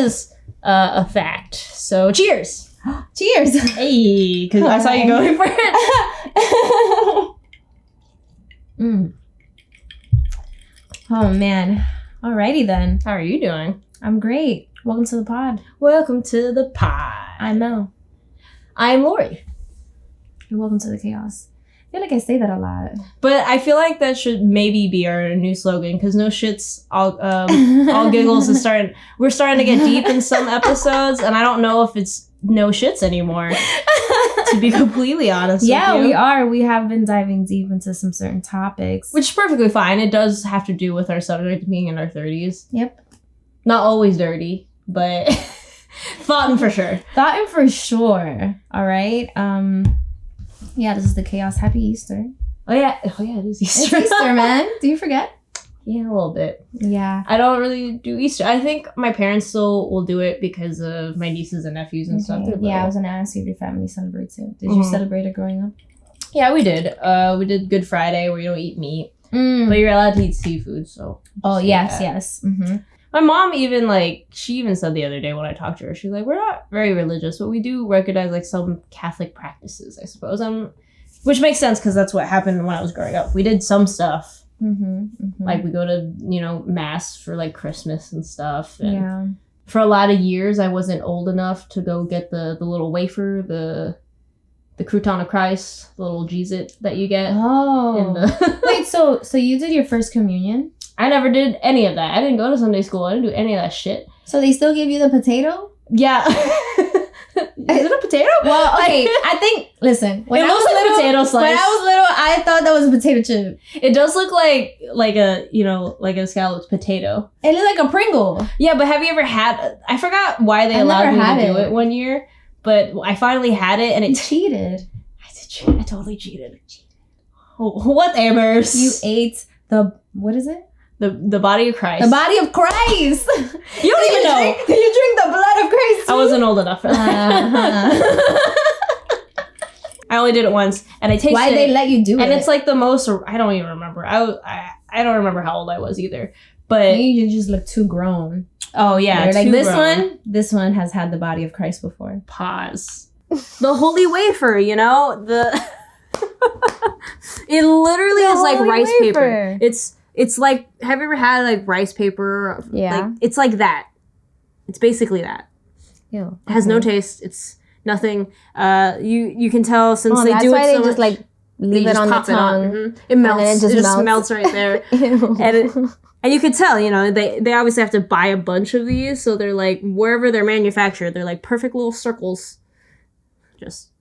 is a fact. So cheers. Cheers. Hey, because I saw you going for it. Oh, man. Alrighty then. How are you doing? I'm great. Welcome to the pod. Welcome to the pod. I'm Mel. I'm Lorrie. And welcome to the chaos. I feel like I say that a lot. But I feel like that should maybe be our new slogan, because no shits, all giggles is starting. We're starting to get deep in some episodes, and I don't know if it's no shits anymore. To be completely honest with you. We are. We have been diving deep into some certain topics. Which is perfectly fine. It does have to do with our subject being in our 30s. Yep. Not always dirty, but Thoughtin for sure. Thoughtin for sure. All right. Yeah, this is the chaos. Happy Easter. Oh yeah, it is Easter. It's Easter, man. Do you forget? Yeah, a little bit. Yeah. I don't really do Easter. I think my parents still will do it because of my nieces and nephews and stuff. Yeah, I was gonna ask you if your family celebrates it. Did you celebrate it growing up? Yeah, we did. We did Good Friday where you don't eat meat, but you're allowed to eat seafood. So. Oh yes. Mm-hmm. My mom even she even said the other day when I talked to her, she's like, we're not very religious, but we do recognize like some Catholic practices, I suppose. Which makes sense because that's what happened when I was growing up. We did some stuff. Like we go to, mass for like Christmas and stuff. And for a lot of years, I wasn't old enough to go get the little wafer, the crouton of Christ, the little Jesus that you get. Oh. Wait, so you did your first communion? I never did any of that. I didn't go to Sunday school. I didn't do any of that shit. So they still gave you the potato? Yeah. Is it a potato? Well, okay. I think, listen. When I was little, potato slice. When I was little, I thought that was a potato chip. It does look like a scalloped potato. It looked like a Pringle. Yeah, but have you ever had... I forgot why they allowed me to do it one year, but I finally had it and it... You cheated. I did cheat. I totally cheated. Oh, what Amers? You ate the... What is it? The body of Christ. The body of Christ. You don't even know. Did you drink the blood of Christ? I wasn't old enough for that. I only did it once, and I tasted it. Why'd they let you do it? And it's like the most. I don't even remember. I don't remember how old I was either. But you just look too grown. Oh yeah, you're like too this grown. This one has had the body of Christ before. Pause. The holy wafer, the. It literally is like rice paper. It's like, have you ever had like rice paper? Yeah. Like, it's like that. It's basically that. Ew. It has no taste. It's nothing. You can tell since they do it so much. That's why they just like leave it on the tongue. It melts. And then it just melts right there. And you can tell, they obviously have to buy a bunch of these. So they're like, wherever they're manufactured, they're like perfect little circles just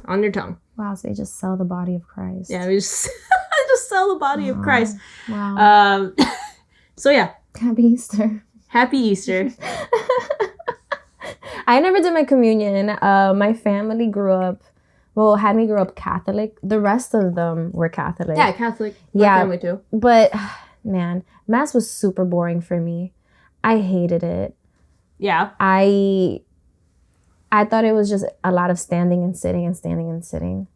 on your tongue. Wow, so they just sell the body of Christ. Yeah, we just sell the body of Christ. Wow. So yeah. Happy Easter. Happy Easter. I never did my communion. My family had me grow up Catholic. The rest of them were Catholic. Yeah, Catholic. My family too. But man, Mass was super boring for me. I hated it. Yeah. I thought it was just a lot of standing and sitting and standing and sitting.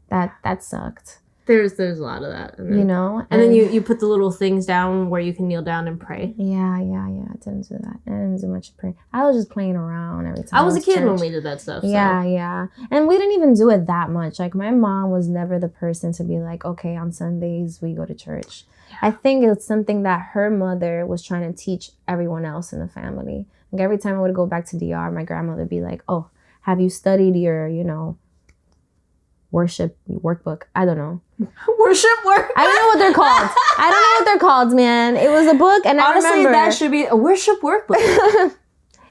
That sucked. There's a lot of that. And then, and then you put the little things down where you can kneel down and pray. Yeah. I didn't do that. I didn't do much praying. I was just playing around every time. I was a kid when we did that stuff. So. Yeah. And we didn't even do it that much. Like my mom was never the person to be like, okay, on Sundays we go to church. Yeah. I think it's something that her mother was trying to teach everyone else in the family. Like every time I would go back to DR, my grandmother would be like, oh, have you studied your, worship workbook? I don't know. Worship workbook? I don't know what they're called. I don't know what they're called, man. It was a book, and honestly, I remember. that should be a worship workbook.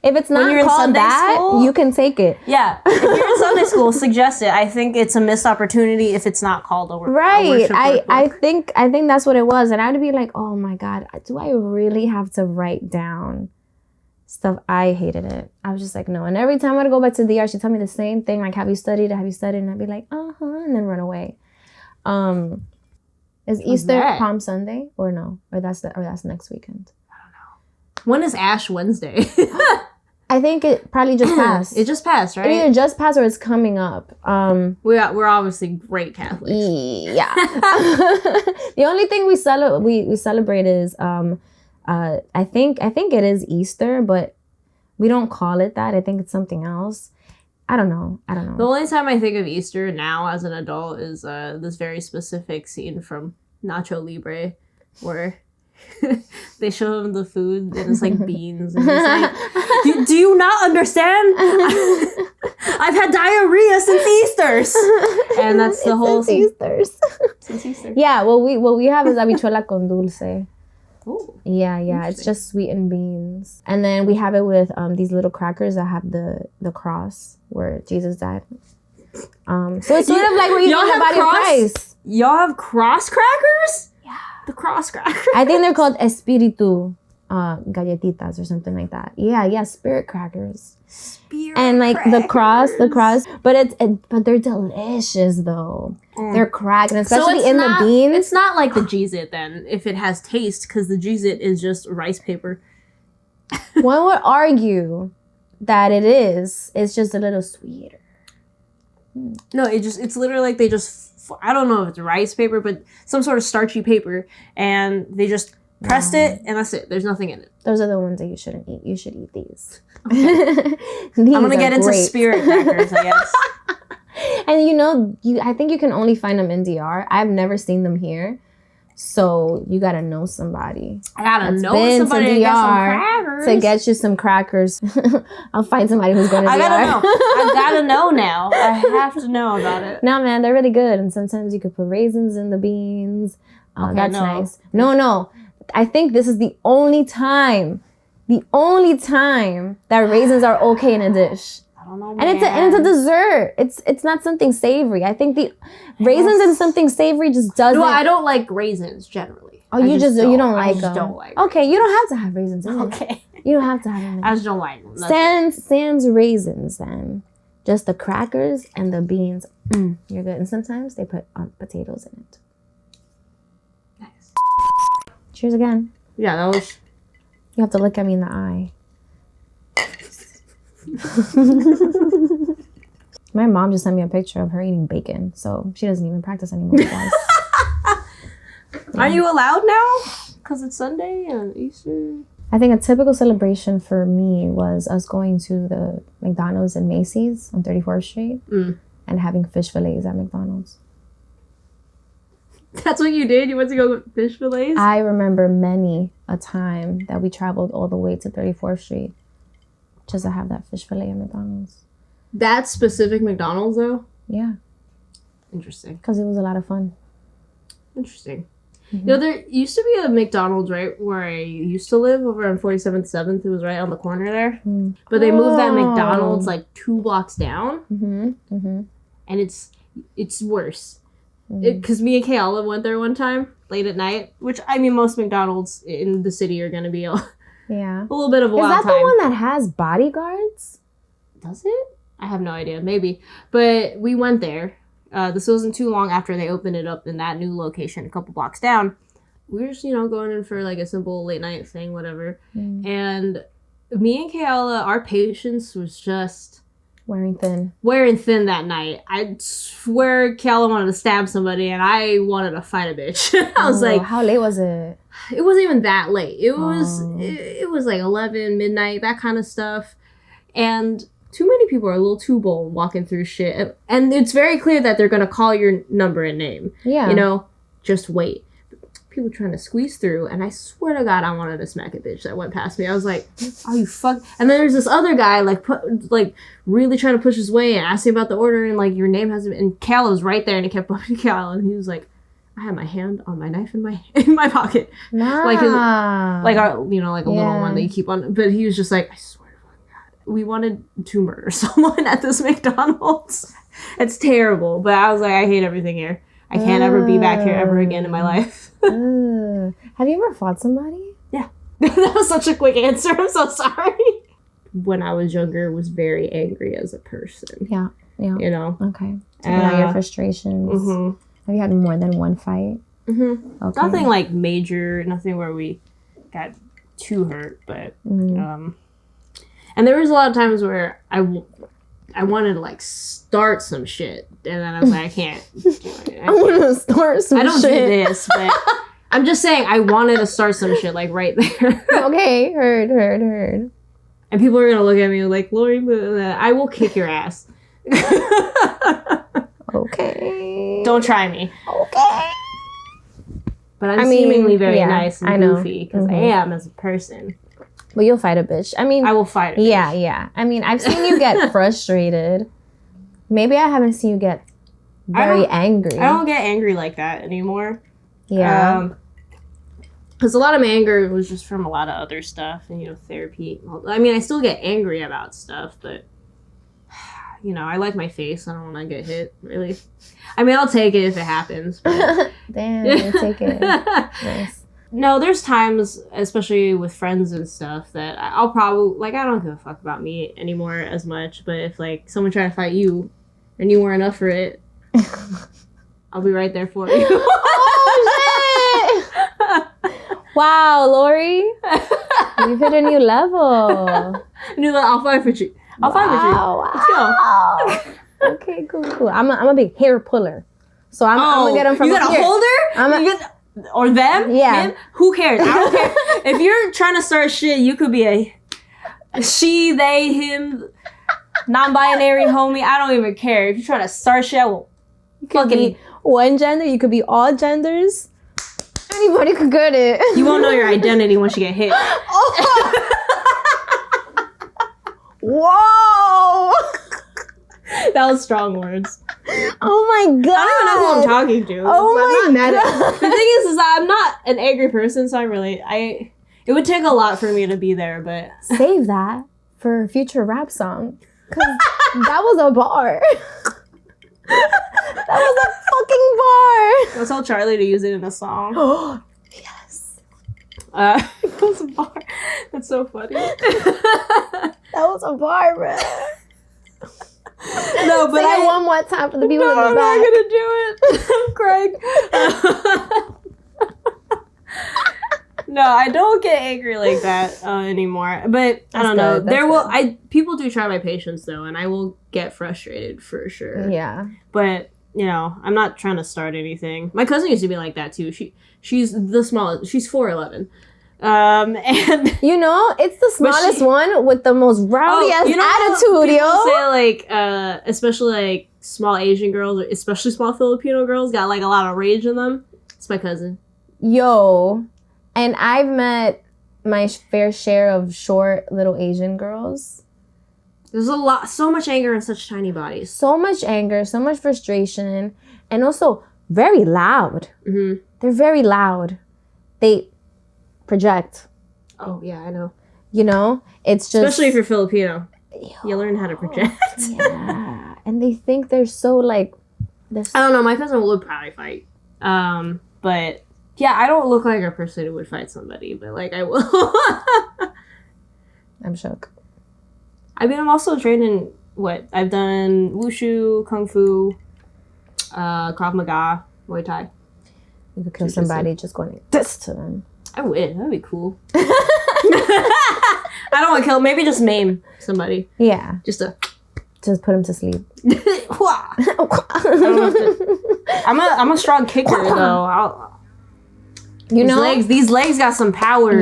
If it's not called that, you can take it. Yeah. If you're in Sunday school, suggest it. I think it's a missed opportunity if it's not called a worship workbook. I think that's what it was. And I would be like, oh my God, do I really have to write down stuff? I hated it. I was just like, no. And every time I'd go back to DR, she'd tell me the same thing. Like, have you studied? And I'd be like, and then run away. Is Easter Palm Sunday or no? Or that's next weekend? I don't know. When is Ash Wednesday? I think it probably just passed. It just passed, right? It either just passed or it's coming up. We're obviously great Catholics. Yeah. The only thing we celebrate is I think it is Easter, but We don't call it that. I think it's something else. I don't know. The only time I think of Easter now as an adult is this very specific scene from Nacho Libre where they show him the food and it's like beans and he's like, do you not understand? I've had diarrhea since Easter's. And that's the whole since Easter's. Since Easter. Yeah, what we have is habichuela con dulce. Ooh, yeah, it's just sweetened beans. And then we have it with these little crackers that have the cross where Jesus died. So it's sort of like what you know about your Christ. Y'all have cross crackers? Yeah. The cross crackers. I think they're called Espiritu galletitas or something like that. Yeah, spirit crackers. And like crackers. the cross, but they're delicious though. They're cracked, and especially so the beans. It's not like the Cheez-It then, if it has taste, because the Cheez-It is just rice paper. One would argue that it is. It's just a little sweeter. No, it's literally like they just, I don't know if it's rice paper, but some sort of starchy paper, and they just pressed it, and that's it. There's nothing in it. Those are the ones that you shouldn't eat. You should eat these. Okay. I'm gonna get into spirit crackers, I guess. And I think you can only find them in DR. I've never seen them here. So you gotta know somebody. I gotta know somebody to get some crackers. To get you some crackers. I'll find somebody who's going to DR. I gotta know. I gotta know now. I have to know about it. No, man, they're really good. And sometimes you could put raisins in the beans. That's nice. No. I think this is the only time that raisins are okay in a dish. I don't know, man. And it's a dessert. It's not something savory. I think the raisins and something savory just doesn't. No, I don't like raisins generally. Oh, you don't like them. I just don't like them. Okay, you don't have to have raisins. Okay. You don't have to have them. I just don't like them. Sans raisins then. Just the crackers and the beans. You're good. And sometimes they put potatoes in it. Nice. Cheers again. Yeah, that was... You have to look at me in the eye. My mom just sent me a picture of her eating bacon, so she doesn't even practice anymore, guys. Are you allowed now? Because it's Sunday and Easter? I think a typical celebration for me was us going to the McDonald's and Macy's on 34th Street and having fish fillets at McDonald's. That's what you did? You went to go get fish fillets? I remember many a time that we traveled all the way to 34th Street just to have that fish fillet at McDonald's. That specific McDonald's, though? Yeah. Interesting. Because it was a lot of fun. Interesting. Mm-hmm. You know, there used to be a McDonald's right where I used to live over on 47th 7th. It was right on the corner there. But they moved that McDonald's like 2 blocks down. And it's worse. Because me and Kayla went there one time, late at night. Which, I mean, most McDonald's in the city are going to be a little bit of a wild time. Is that the one that has bodyguards? Does it? I have no idea. Maybe. But we went there. This wasn't too long after they opened it up in that new location a couple blocks down. We were just, going in for like a simple late night thing, whatever. And me and Kayla, our patience was just... Wearing thin that night. I swear Kayla wanted to stab somebody and I wanted to fight a bitch. I was like... How late was it? It wasn't even that late. It was like 11, midnight, that kind of stuff. And... too many people are a little too bold walking through shit. And it's very clear that they're going to call your number and name. Yeah. Just wait. People trying to squeeze through. And I swear to God, I wanted to smack a bitch that went past me. I was like, oh, you fuck. And then there's this other guy, really trying to push his way and asking about the order. And, your name hasn't been. And Cal was right there. And he kept bumping Cal. And he was like, I had my hand on my knife in my pocket. Nah. A little one that you keep on. But he was just like, I swear. We wanted to murder someone at this McDonald's. It's terrible, but I was like, I hate everything here. I can't ever be back here ever again in my life. Have you ever fought somebody? Yeah. That was such a quick answer. I'm so sorry. When I was younger, was very angry as a person. Yeah. Okay. Taking out your frustrations. Have you had more than one fight? Okay. Nothing major. Nothing where we got too hurt, but and there was a lot of times where I wanted to start some shit, and then I was like, I can't do it. I want to start some shit. I don't do this, but I'm just saying I wanted to start some shit right there. Okay, heard. And people are going to look at me like, Lorrie, I will kick your ass. Okay. Don't try me. Okay. But I'm seemingly very nice and I know. goofy because I am as a person. But you'll fight a bitch. I mean, I will fight a bitch. Yeah. I mean, I've seen you get frustrated. Maybe I haven't seen you get very angry. I don't get angry like that anymore. Yeah. Because a lot of my anger was just from a lot of other stuff and, therapy. I mean, I still get angry about stuff, but, I like my face. I don't want to get hit, really. I mean, I'll take it if it happens. Damn, you take it. Nice. No, there's times, especially with friends and stuff, that I'll probably, I don't give a fuck about me anymore as much. But if, someone tried to fight you and you weren't up for it, I'll be right there for you. Oh, shit! Wow, Lorrie. You've hit a new level. I'll fight for you. I'll fight with you. Let's go. Okay, cool. I'm a big hair puller. So I'm going to get them from here. You got a holder? Or them? Yeah. Him? Who cares? I don't care. If you're trying to start shit, you could be a she, they, him, non-binary homie. I don't even care. If you're trying to start shit, I will be one gender. You could be all genders. Anybody could get it. You won't know your identity once you get hit. Whoa! That was strong words. Oh my god! I don't even know who I'm talking to. Oh I'm my not god! Mad at. The thing is I'm not an angry person, so it would take a lot for me to be there, but save that for a future rap song, cause that was a bar. That was a fucking bar. I'll tell Charlie to use it in a song. Oh yes. That was a bar. That's so funny. That was a bar, bro. No, but say it one more time for the people in the back. I'm not gonna do it. I'm crying. No, I don't get angry like that anymore. But I don't know. People do try my patience though, and I will get frustrated for sure. Yeah. But I'm not trying to start anything. My cousin used to be like that too. She's the smallest. She's 4'11". And it's the smallest one with the most rowdy ass attitude, people say especially small Asian girls, or especially small Filipino girls, got a lot of rage in them. It's my cousin. Yo, and I've met my fair share of short little Asian girls. There's so much anger in such tiny bodies. So much anger, so much frustration, and also very loud. Mm-hmm. They're very loud. They project. Oh, yeah, I know. It's just... Especially if you're Filipino. You learn how to project. Yeah. And they think they're so, I don't know. My cousin would probably fight. But, yeah, I don't look like a person who would fight somebody. But, I will. I'm shook. I mean, I'm also trained in I've done wushu, kung fu, Krav Maga, Muay Thai. You could kill somebody just going like this to them. I would. That'd be cool. I don't want to kill. Maybe just maim somebody. Yeah. Just put him to sleep. I'm a strong kicker though. These legs got some power.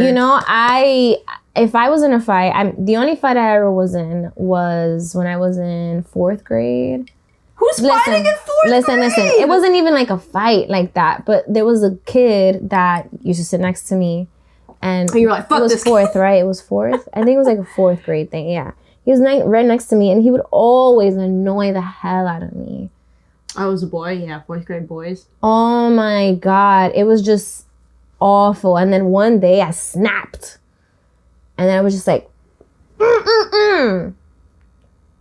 If I was in a fight, the only fight I ever was in was when I was in 4th grade. Who's fighting in 4th grade? Listen. It wasn't even a fight like that, but there was a kid that used to sit next to me, and you were like, "Fuck this." It was 4th, right? It was 4th. I think it was a 4th grade thing. Yeah, he was right next to me, and he would always annoy the hell out of me. I was a boy. Yeah, 4th grade boys. Oh my god, it was just awful. And then one day I snapped, and then I was just like,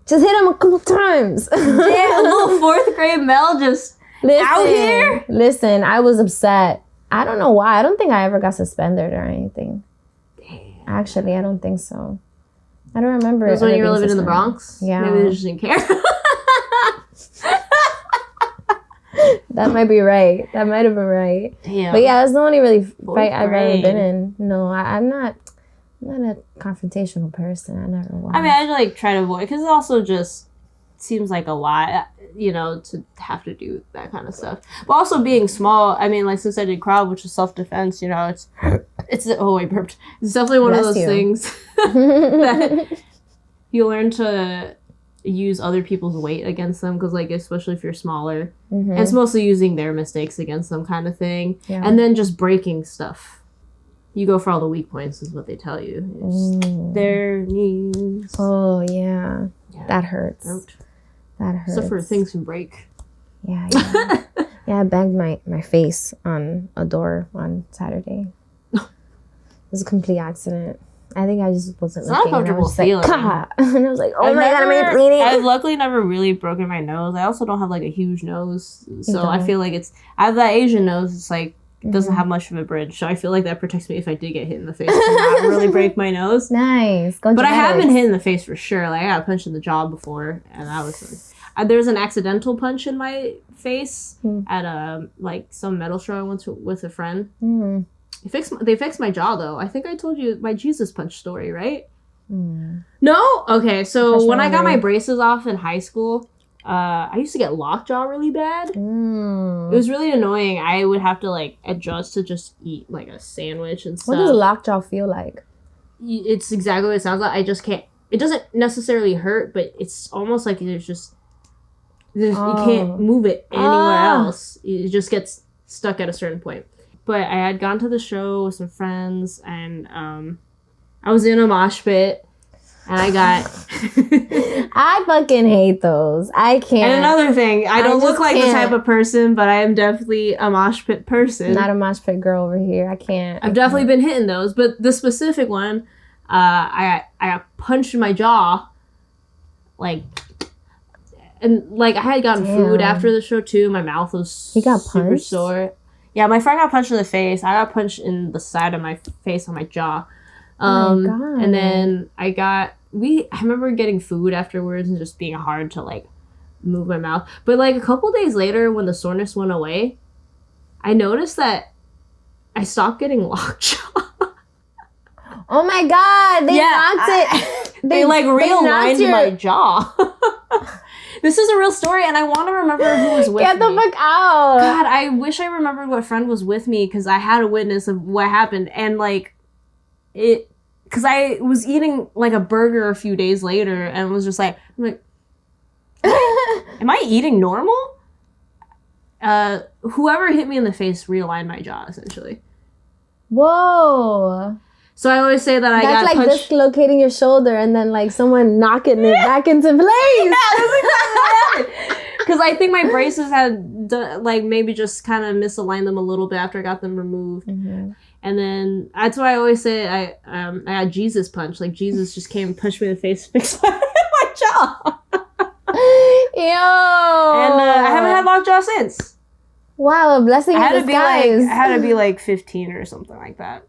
Just hit him a couple times. Yeah, a little 4th grade Mel just out here. Listen, I was upset. I don't know why. I don't think I ever got suspended or anything. Damn. Actually, I don't think so. I don't remember. It was when you were living in the Bronx? Yeah. Maybe they just didn't care. That might be right. That might have been right. Damn. But yeah, that's the only really fight I've ever been in. No, I'm not a confrontational person. I never was. I mean, I try to avoid, because it also just seems like a lot, to have to do that kind of stuff. But also being small, I mean, since I did crowd, which is self-defense, it's I burped. It's definitely one of those things that you learn to use other people's weight against them, because like especially if you're smaller, and it's mostly using their mistakes against them kind of thing, and then just breaking stuff. You go for all the weak points is what they tell you. It's their knees. Oh yeah, that hurts. That hurts. Except for things can break. Yeah. Yeah, I banged my face on a door on Saturday. It was a complete accident. I think I just wasn't looking. It's not a comfortable feeling. Like, and I was like, oh my god, I'm bleeding. I've luckily never really broken my nose. I also don't have like a huge nose. So I feel like I have that Asian nose. It's like, it doesn't have much of a bridge. So I feel like that protects me if I did get hit in the face to not really break my nose. Nice. But I have been hit in the face for sure. Like I got punched in the jaw before, and that was there was an accidental punch in my face at like some metal show I went to with a friend. They fixed my jaw though. I think I told you my Jesus punch story, right? No? Okay, so when I got my braces off in high school, I used to get lockjaw really bad. It was really annoying. I would have to like adjust to just eat like a sandwich and stuff. What does lockjaw feel like? It's exactly what it sounds like. I just can't. It doesn't necessarily hurt, but it's almost like you can't move it anywhere else. It just gets stuck at a certain point. But I had gone to the show with some friends, and I was in a mosh pit, and I got... I fucking hate those. I can't. And another thing, I don't look like the type of person, but I am definitely a mosh pit person. Not a mosh pit girl over here. I can't. I've definitely been hitting those, but the specific one, I got punched in my jaw, like... And, like, I had gotten food after the show, too. My mouth was super sore. Yeah, my friend got punched in the face. I got punched in the side of my face on my jaw. Oh my God. And then I remember getting food afterwards and just being hard to, like, move my mouth. But, like, a couple days later, when the soreness went away, I noticed that I stopped getting lockjaw. Oh, my God. They knocked it. They realigned my jaw. This is a real story, and I want to remember who was with me. Get the fuck out. God, I wish I remembered what friend was with me, because I had a witness of what happened. And, like, because I was eating, like, a burger a few days later, and was just like, am I eating normal? Whoever hit me in the face realigned my jaw, essentially. Whoa. So I always say that I got punched. That's like dislocating your shoulder and then like someone knocking it back into place. Yeah, that's exactly what happened. Because I think my braces had like maybe just kind of misaligned them a little bit after I got them removed. And then that's why I always say I had Jesus punch. Like Jesus just came and punched me in the face, fixed my jaw. Yo. And I haven't had lockjaw since. Wow, a blessing in disguise. I had to be like 15 or something like that.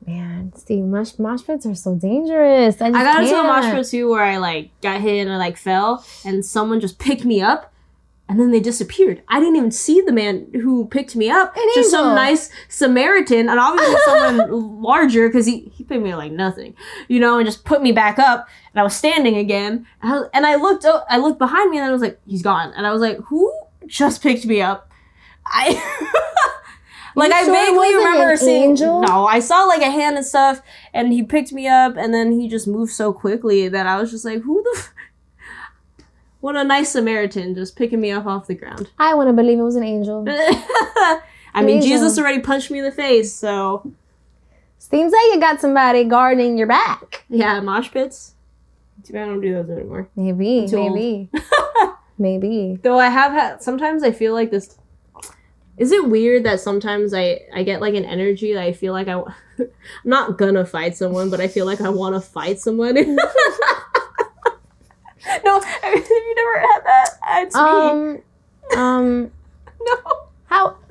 Man, Steve, mosh pits are so dangerous. I got into a mosh pit too where I like got hit and I like fell, and someone just picked me up, and then they disappeared. I didn't even see the man who picked me up. Just some nice Samaritan, and obviously someone larger, because he picked me up like nothing, you know, and just put me back up. And I was standing again, and I looked behind me, and I was like, he's gone. And I was like, who just picked me up? Like, I vaguely remember seeing... Angel? No, I saw, like, a hand and stuff, and he picked me up, and then he just moved so quickly that I was just like, who the... What a nice Samaritan, just picking me up off the ground. I want to believe it was an angel. I mean, Jesus already punched me in the face, so... Seems like you got somebody guarding your back. Yeah, mosh pits. Too bad I don't do those anymore. Maybe. Maybe. Though I have had... Sometimes I feel like this... Is it weird that sometimes I get, like, an energy that I feel like I'm not gonna fight someone, but I feel like I want to fight someone? No, have you never had that? It's me. No.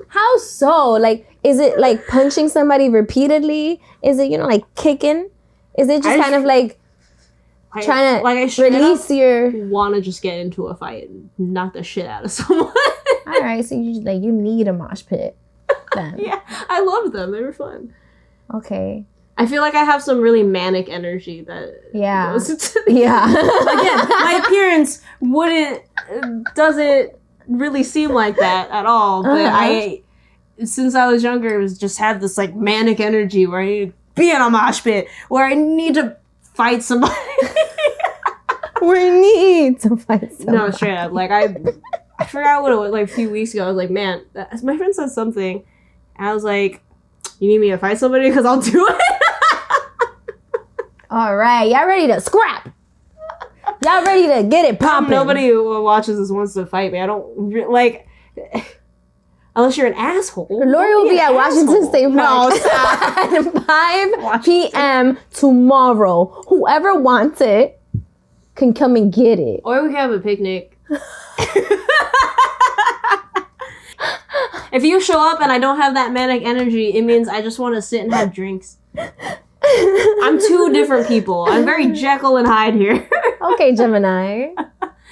How so? Like, is it, like, punching somebody repeatedly? Is it, you know, like, kicking? Is it just kind of, like, trying to release your... want to just get into a fight and knock the shit out of someone. All right, so you need a mosh pit then. Yeah, I loved them. They were fun. Okay. I feel like I have some really manic energy that goes into the... Yeah. Again, my appearance doesn't really seem like that at all, but since I was younger, it was just had this like manic energy where I need to be in a mosh pit, where I need to fight somebody. We need to fight somebody. No, straight up. Like I forgot what it was. Like a few weeks ago, I was like, man, my friend said something, and I was like, you need me to fight somebody because I'll do it. All right, y'all ready to scrap? Y'all ready to get it popping? Nobody who watches this wants to fight me. I don't like. Unless you're an asshole. Lorrie will be at Washington State Park No, stop. at 5 p.m. tomorrow. Whoever wants it can come and get it. Or we can have a picnic. If you show up and I don't have that manic energy, it means I just want to sit and have drinks. I'm two different people. I'm very Jekyll and Hyde here. Okay, Gemini.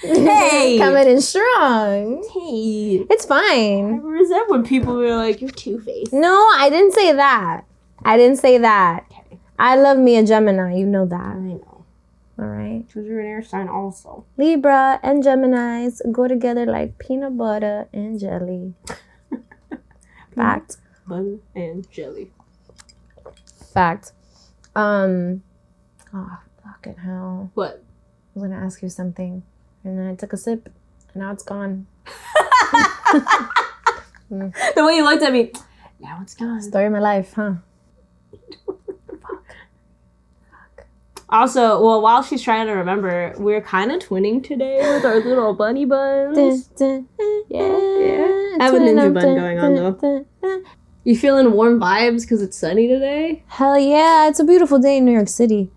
Hey! Coming in strong. Hey. It's I fine. resent when people are like, you're two-faced. No, I didn't say that. Okay. I love me a Gemini. You know that. I know. All right. Because you're an air sign also. Libra and Geminis go together like peanut butter and jelly. Fact. Butter and jelly. Fact. Oh, fucking hell. What? I was gonna ask you something, and then I took a sip, and now it's gone. The way you looked at me, now it's gone. Story of my life, huh? Also, well, while she's trying to remember, we're kind of twinning today with our little bunny buns. Yeah. I have a ninja bun going on, though. You feeling warm vibes because it's sunny today? Hell yeah, it's a beautiful day in New York City.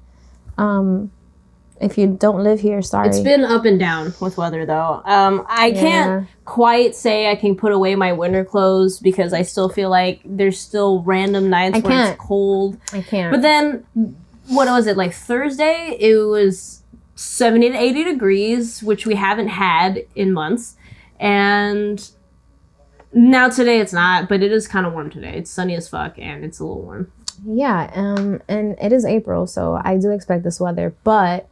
If you don't live here, sorry. It's been up and down with weather, though. I can't quite say I can put away my winter clothes because I still feel like there's still random nights where it's cold. I can't. But then, what was it, like Thursday? It was 70 to 80 degrees, which we haven't had in months. And now today it's not, but it is kind of warm today. It's sunny as fuck, and it's a little warm. Yeah, and it is April, so I do expect this weather, but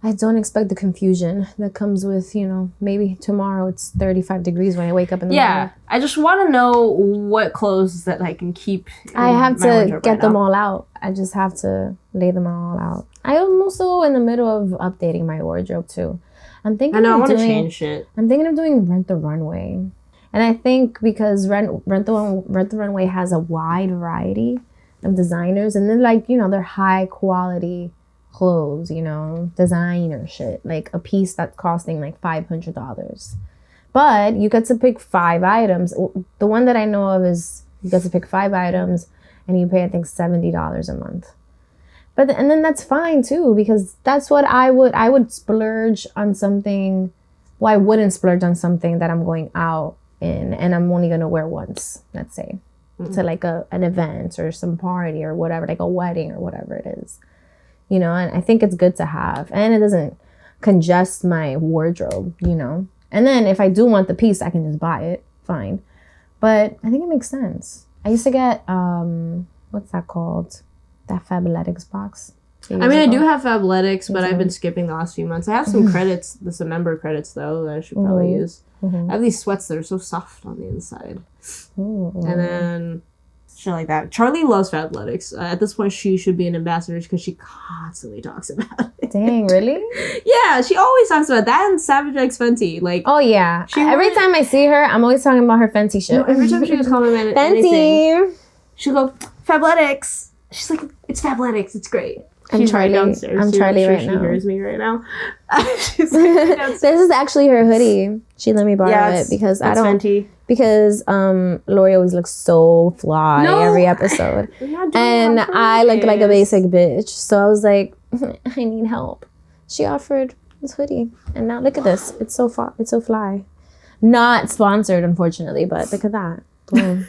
I don't expect the confusion that comes with, maybe tomorrow it's 35 degrees when I wake up in the morning. Yeah, I just want to know what clothes that I can keep. I have to get them all out. I just have to lay them all out. I am also in the middle of updating my wardrobe too. I want to change shit. I'm thinking of doing Rent the Runway. And I think because Rent the Runway has a wide variety of designers, and then they're high quality clothes, designer shit, like a piece that's costing like $500. But you get to pick 5 items. The one that I know of is you get to pick 5 items and you pay, I think, $70 a month. And then that's fine too, because that's what I would splurge on something. Well, I wouldn't splurge on something that I'm going out in and I'm only gonna wear once, let's say, to like an event or some party or whatever, like a wedding or whatever it is. And I think it's good to have, and it doesn't congest my wardrobe, And then if I do want the piece, I can just buy it, fine. But I think it makes sense. I used to get, what's that called? That Fabletics box. I do have Fabletics, but I've been skipping the last few months. I have some credits, some member credits though, that I should probably use. I have these sweats that are so soft on the inside. And then shit like that. Charlie loves Fabletics. At this point, she should be an ambassador because she constantly talks about it. Dang, really? Yeah, she always talks about that and Savage X Fenty. Like, oh yeah. Every time I see her, I'm always talking about her Fenty shit. No, every time she was complimenting anything, she'll go, Fabletics. She's like, it's Fabletics. It's great. She's right downstairs. I'm Charlie right now. She hears me right now. She's right downstairs. This is actually her hoodie. She let me borrow it because I don't. Fenty. Because Lorrie always looks so fly every episode, and I look like a basic bitch. So I was like, I need help. She offered this hoodie, and now look at this. It's so fly. Not sponsored, unfortunately, but look at that. Boom.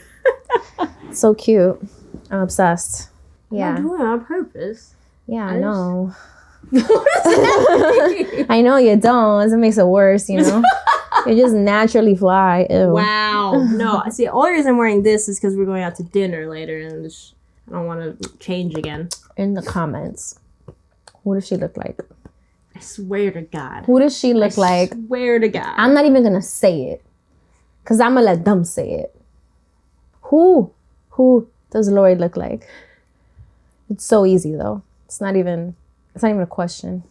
So cute. I'm obsessed. Yeah. I'm doing it on purpose. Yeah, I know. I know you don't. It makes it worse, You just naturally fly. Ew. Wow. No, see, the only reason I'm wearing this is because we're going out to dinner later, and I don't want to change again. In the comments, who does she look like? I swear to God. Who does she look like? I swear to God. I'm not even going to say it, because I'm going to let them say it. Who does Lorrie look like? It's so easy though. It's not even a question.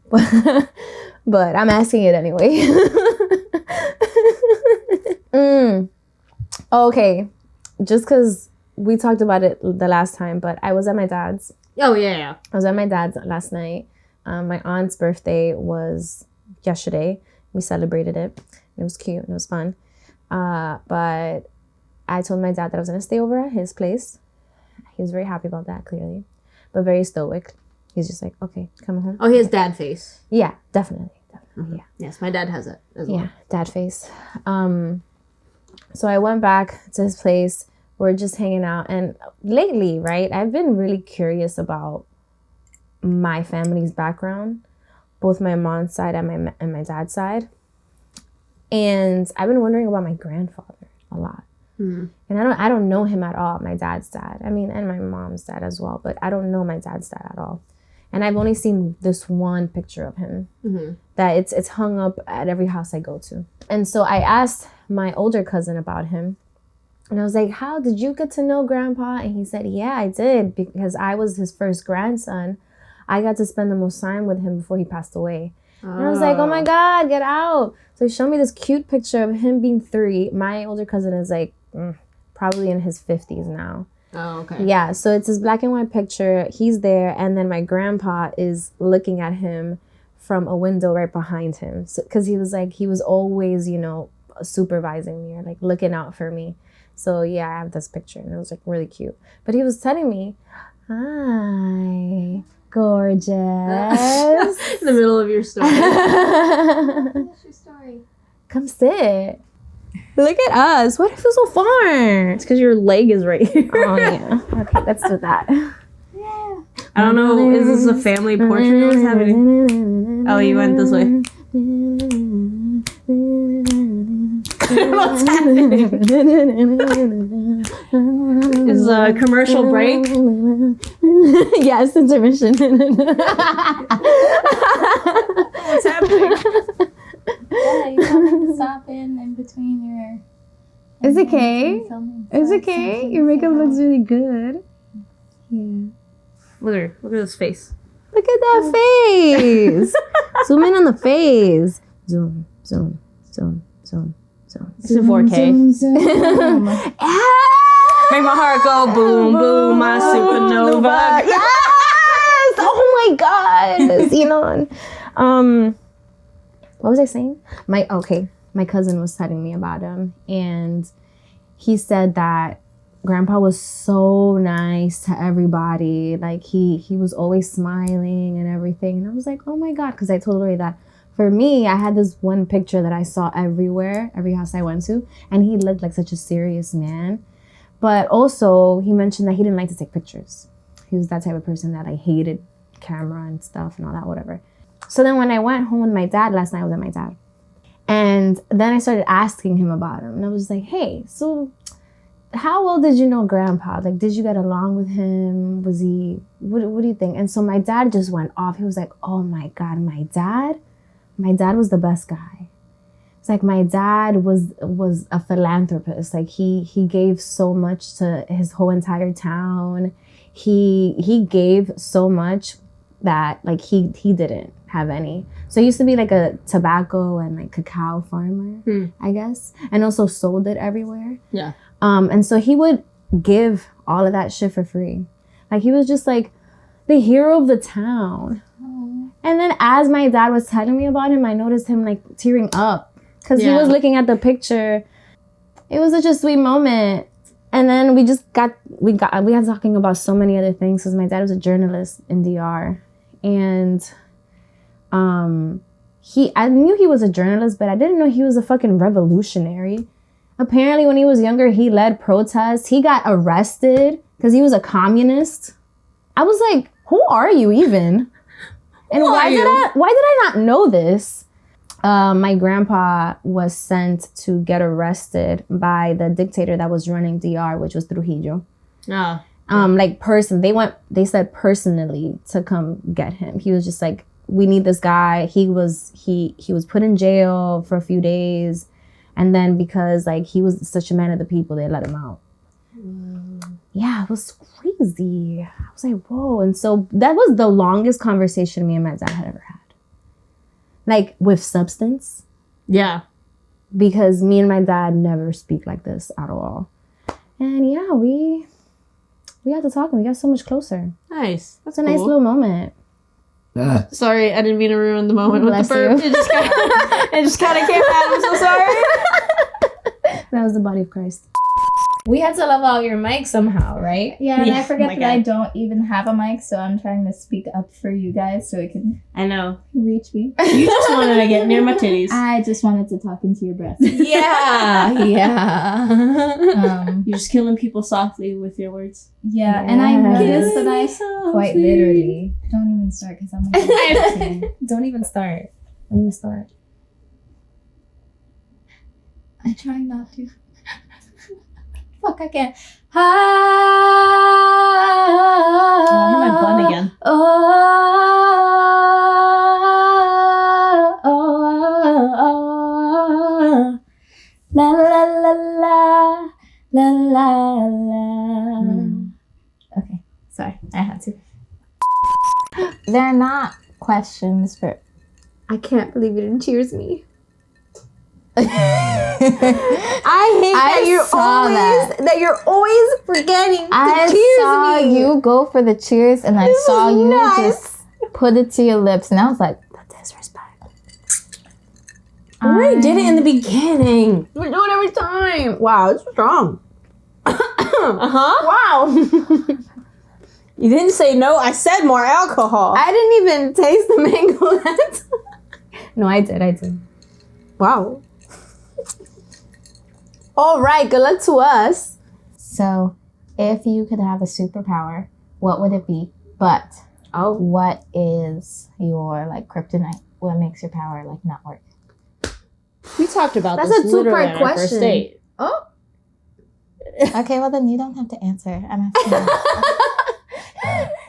But I'm asking it anyway. Okay. Just because we talked about it the last time, but I was at my dad's. Oh, yeah. I was at my dad's last night. My aunt's birthday was yesterday. We celebrated it. It was cute and it was fun. But I told my dad that I was going to stay over at his place. He was very happy about that, clearly. But very stoic. He's just like, okay, come home. Oh, he has dad face. Yeah, definitely. Mm-hmm. Yeah. Yes, my dad has it as well. Yeah, dad face. So I went back to his place. We're just hanging out. And lately, right, I've been really curious about my family's background, both my mom's side and my dad's side. And I've been wondering about my grandfather a lot. Mm. And I don't know him at all, my dad's dad. I mean, and my mom's dad as well, but I don't know my dad's dad at all. And I've only seen this one picture of him that it's hung up at every house I go to. And so I asked my older cousin about him. And I was like, how did you get to know Grandpa? And he said, yeah, I did, because I was his first grandson. I got to spend the most time with him before he passed away. And I was like, oh my God, get out. So he showed me this cute picture of him being 3. My older cousin is like probably in his 50s now. Oh, okay. Yeah, so it's this black and white picture. He's there, and then my grandpa is looking at him from a window right behind him. So, because he was always, supervising me or like looking out for me. So yeah, I have this picture, and it was like really cute. But he was telling me, hi, gorgeous. In the middle of your story. What's your story? Come sit. Look at us. Why do I feel so far? It's because your leg is right here. Oh, yeah. Okay, let's do that. Yeah. I don't know. Is this a family portrait? What's happening? Oh, you went this way. What's happening? Is a commercial break? Yes, intermission. What's happening? Yeah, you have to stop in between your... It's okay. It's okay. Your makeup looks really good. Yeah. Look at his face. Look at that face. Zoom in on the face. Zoom, zoom, zoom, zoom, zoom. It's in 4K. Zoom. Make my heart go boom, boom, my supernova. Yes! Oh my God. What was I saying? My cousin was telling me about him, and he said that Grandpa was so nice to everybody. Like he was always smiling and everything. And I was like, oh my God, because I told Lorrie that for me, I had this one picture that I saw everywhere, every house I went to, and he looked like such a serious man. But also, he mentioned that he didn't like to take pictures. He was that type of person that I hated camera and stuff and all that, whatever. So then when I went home with my dad last night, I was at my dad. And then I started asking him about him. And I was like, hey, so how well did you know Grandpa? Like, did you get along with him? Was he, what do you think? And so my dad just went off. He was like, oh my God, my dad was the best guy. It's like my dad was a philanthropist. Like he gave so much to his whole entire town. He gave so much that like he didn't have any. So he used to be like a tobacco and like cacao farmer, I guess, and also sold it everywhere. Yeah. And so he would give all of that shit for free. Like he was just like the hero of the town. Oh. And then as my dad was telling me about him, I noticed him like tearing up because he was looking at the picture. It was such a sweet moment. And then we got talking about so many other things because my dad was a journalist in DR. And I knew he was a journalist, but I didn't know he was a fucking revolutionary. Apparently when he was younger, he led protests. He got arrested because he was a communist. I was like, who are you even? And why did I not know this? My grandpa was sent to get arrested by the dictator that was running DR, which was Trujillo. Oh. They said personally to come get him. He was just like, we need this guy. He was put in jail for a few days. And then because like he was such a man of the people, they let him out. Yeah, it was crazy. I was like, whoa. And so that was the longest conversation me and my dad had ever had. Like with substance. Yeah. Because me and my dad never speak like this at all. And yeah, we got to talk and we got so much closer. Nice. That's a nice little moment. Sorry, I didn't mean to ruin the moment Bless with the burp. you. It just kind of came out. I'm so sorry. That was the body of Christ. We had to level out your mic somehow, right? Yeah, and I forget my that I God. don't even have a mic, so I'm trying to speak up for you guys so it can I know. reach me. You just wanted to get near my titties. I just wanted to talk into your breast. Yeah. Um, You're just killing people softly with your words. yeah, and I noticed that I Softly. quite literally don't even start because I'm like, Don't even start. Don't even start. I'm trying not to. Fuck, I can't. Oh, I hit my bun again. La la la la la la la. Okay, sorry, I had to. They're not questions for. I can't believe you didn't cheers me. I hate that you're always forgetting I saw you go for the cheers, and I saw you just put it to your lips, and I was like, the disrespect. I already did it in the beginning. We do it every time. Wow, it's strong. Uh-huh. Wow. You didn't say no. I said more alcohol. I didn't even taste the mango. No, I did. Wow. All right, good luck to us. So, if you could have a superpower, what would it be? But what is your like kryptonite? What makes your power like not work? We talked about That's this a literally two-part on our first question. date. Oh. Okay, well then you don't have to answer. I'm asking.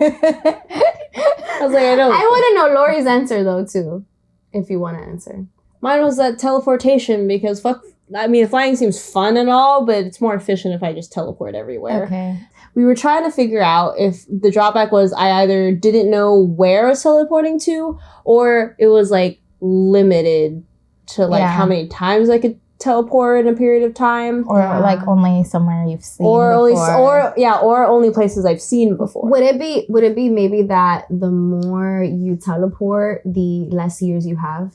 I was like, I don't. I want to know Lori's answer though too, if you want to answer. Mine was that teleportation because flying seems fun and all, but it's more efficient if I just teleport everywhere. Okay. We were trying to figure out if the drawback was I either didn't know where I was teleporting to, or it was like limited to like how many times I could teleport in a period of time, Or like only somewhere you've seen or only places I've seen before. Would it be maybe that the more you teleport, the less years you have?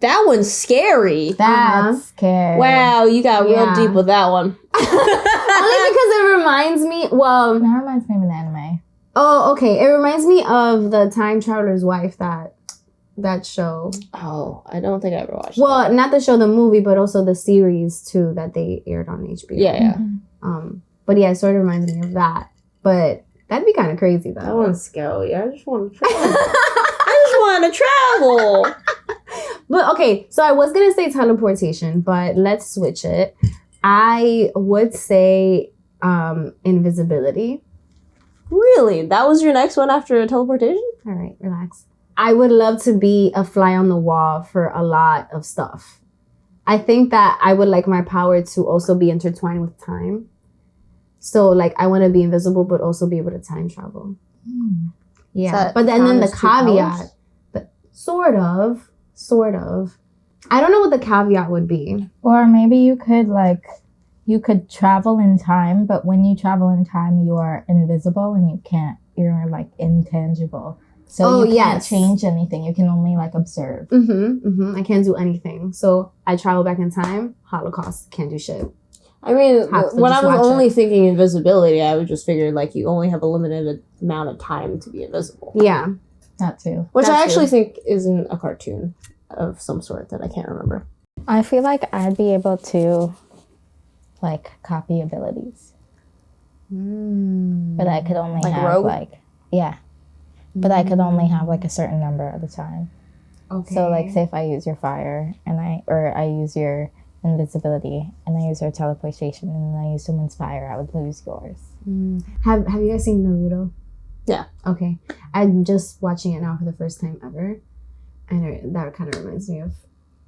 That one's scary. That's scary. Wow, you got real Yeah. deep with that one. Only because it reminds me. Well, That reminds me of an anime. oh, okay. It reminds me of the Time Traveler's Wife. That show. Oh, I don't think I ever watched Well, not the show, the movie, but also the series too that they aired on HBO. that. Yeah. But yeah, it sort of reminds me of that. But that'd be kind of crazy though. That one's scary. I just want to travel. I just want to travel. But okay, so I was gonna say teleportation, but let's switch it. I would say invisibility. Really? That was your next one after teleportation? All right, relax. I would love to be a fly on the wall for a lot of stuff. I think that I would like my power to also be intertwined with time. So like I want to be invisible, but also be able to time travel. Yeah, that but then count the as two powers? caveat, but sort of. I don't know what the caveat would be. Or maybe you could travel in time, but when you travel in time, you are invisible and you're like intangible. So you can't change anything. You can only like observe. I can't do anything. So I travel back in time. Holocaust, can't do shit. I mean, Have to when I just was watch only it. thinking invisibility, I would just figure like you only have a limited amount of time to be invisible. Yeah. That too. Which That I actually too. think is in a cartoon of some sort that I can't remember. I feel like I'd be able to like copy abilities. But I could only Like have Rogue? but I could only have like a certain number at a time. Okay. So like say if I use your fire and I use your invisibility and I use your teleportation and then I use someone's fire, I would lose yours. Have you guys seen Naruto? Yeah. Okay. I'm just watching it now for the first time ever. And that kind of reminds me of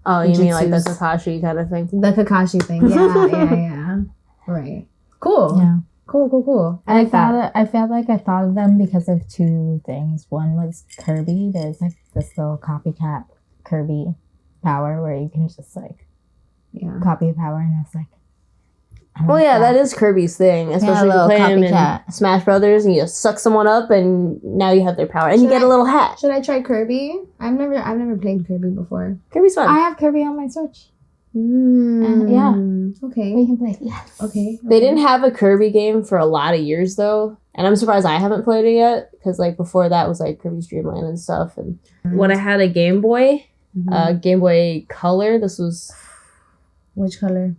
Oh, you mean like the Jutsus. Kakashi kind of thing? the Kakashi thing. Yeah. Right. Cool. Yeah. Cool. I like that. I felt like I thought of them because of two things. One was Kirby. There's like this little copycat Kirby power where you can just like copy power, and it's like. Well, yeah, that is Kirby's thing, especially if you're playing in Smash Brothers, and you just suck someone up, and now you have their power, and you get a little hat. Should I try Kirby? I've never played Kirby before. Kirby's fun. I have Kirby on my Switch. Okay. We can play. Yes. Okay. They didn't have a Kirby game for a lot of years though, and I'm surprised I haven't played it yet because like before that was like Kirby's Dream Land and stuff. And when I had a Game Boy, Game Boy Color, this was which color?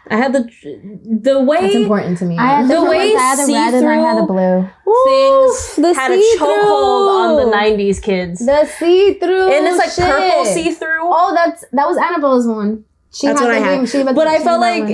I had the way that's important to me. I had the way I had the red and I had the blue. Things had a chokehold on the '90s kids. The see-through, and it's like purple see-through. Oh, that was Annabelle's one. That's what I had. But I felt like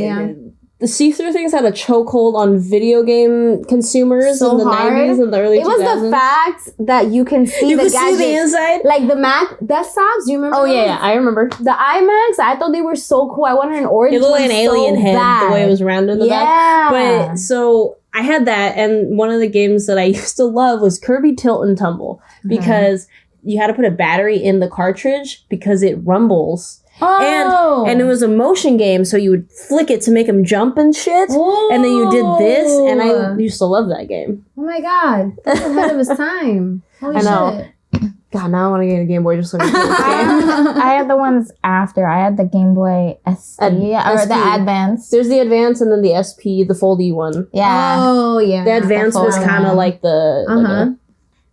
the see-through things had a chokehold on video game consumers in the 90s and the early 2000s. It was the fact that you can see the gadget. See the inside? Like the Mac desktops, do you remember? Oh, yeah, I remember. The iMacs, I thought they were so cool. I wanted an orange. It looked like an alien head, the way it was rounded in the back. But so I had that, and one of the games that I used to love was Kirby Tilt and Tumble because you had to put a battery in the cartridge because it rumbles. Oh. And it was a motion game, so you would flick it to make them jump and shit. Whoa. And then you did this, and I used to love that game. Oh my god, that's ahead of his time. Holy I know. Shit. God, now I want to get a Game Boy just so I can play this game. I had the ones after. I had the Game Boy SD or the Advance. There's the Advance and then the SP, the foldy one. Yeah. Oh yeah. The Advance was kind of like the. And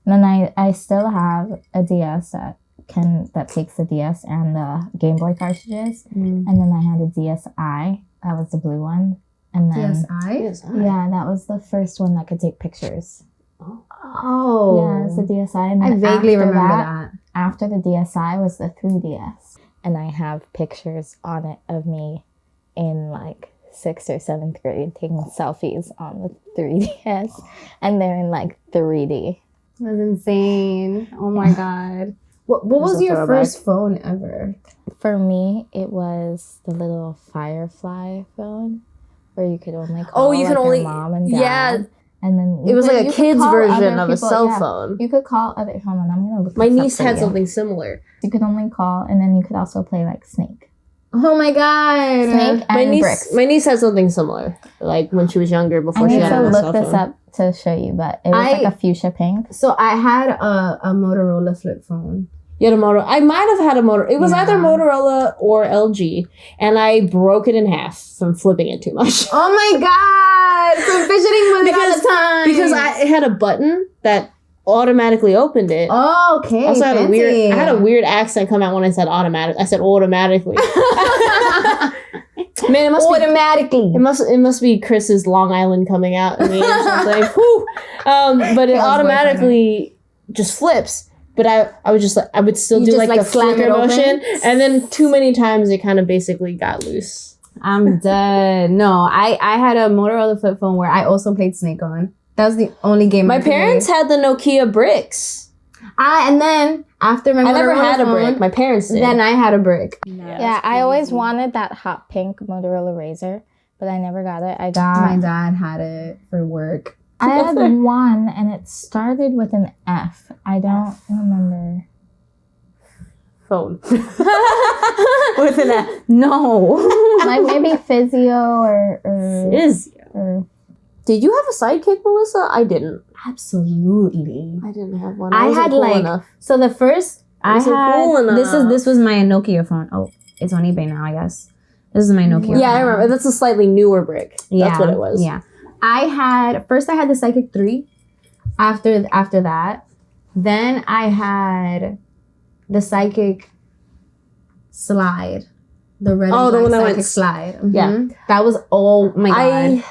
then I still have a DS that takes the DS and the Game Boy cartridges. And then I had a DSi. That was the blue one. And then DSi? Yeah, that was the first one that could take pictures. Oh. Yeah, it's the DSi. And I vaguely remember that. After the DSi was the 3DS. And I have pictures on it of me in like 6th or 7th grade taking selfies on the 3DS. And they're in like 3D. That's insane. Oh my god. What was your first phone ever? For me, it was the little Firefly phone where you could only call your mom and dad. Yeah. And then it was like a kid's version of a cell phone. You could call other. Hold on, I'm gonna look. My niece had something similar. You could only call, and then you could also play like Snake. Oh my god! Snake and Bricks. My niece had something similar, like when she was younger before she had a cell phone. I need to look this up to show you, but it was like a fuchsia pink. So I had a Motorola flip phone. You had a Motorola. I might have had a Motorola. It was either Motorola or LG, and I broke it in half from flipping it too much. Oh my god! From fidgeting with it all the time. Because it had a button that automatically opened it. Oh, okay. Also had I had a weird accent come out when I said automatic. I said automatically. Man, it must automatically. It must be Chris's Long Island coming out in me or something. Whew. But it automatically just flips. But I would just I would still do like the flicker motion, and then too many times it kind of basically got loose. I'm dead. No, I had a Motorola flip phone where I also played Snake on. That was the only game. My parents had the Nokia bricks. And then after my I never Motorola had a phone, brick. My parents did. Then I had a brick. Yeah, I always wanted that hot pink Motorola Razr, but I never got it. My dad had it for work. I had one, and it started with an F. I don't remember. Phone. With an F. No. Like maybe Physio or Physio. Did you have a sidekick, Melissa? I didn't. Absolutely. I didn't have one. I had cool enough. So the first I had cool this was my Nokia phone. Oh, it's on eBay now, I guess. This is my Nokia phone. Yeah, I remember. That's a slightly newer brick. That's what it was. Yeah. I had the Psychic 3 after that. Then I had the Psychic Slide. The red and black Psychic Slide. Mm-hmm. Yeah. That was, oh my god.